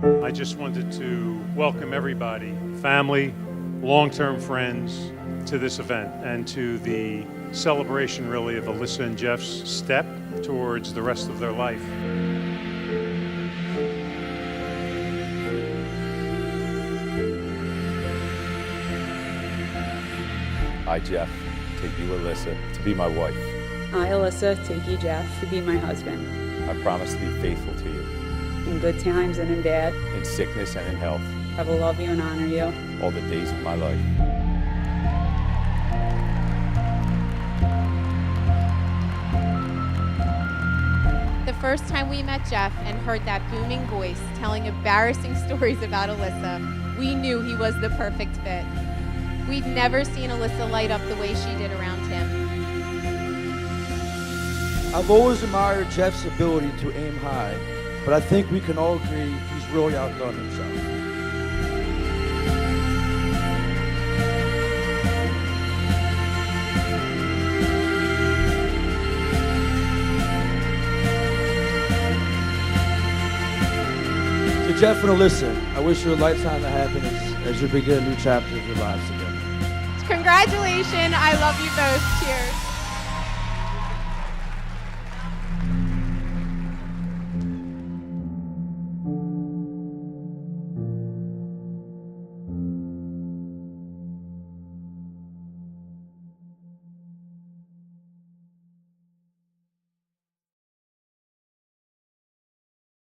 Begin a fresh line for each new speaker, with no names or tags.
I just wanted to welcome everybody, family, long-term friends, to this event and to the celebration, really, of Alyssa and Jeff's step towards the rest of their life.
I, Jeff, take you, Alyssa, to be my wife.
I, Alyssa, take you, Jeff, to be my husband.
I promise to be faithful to you.
In good times and in bad.
In sickness and in health.
I will love you and honor you.
All the days of my life.
The first time we met Jeff and heard that booming voice telling embarrassing stories about Alyssa, we knew he was the perfect fit. We'd never seen Alyssa light up the way she did around him.
I've always admired Jeff's ability to aim high, but I think we can all agree he's really outdone himself. To Jeff and Alyssa, I wish you a lifetime of happiness as you begin a new chapter of your lives together.
Congratulations, I love you both. Cheers.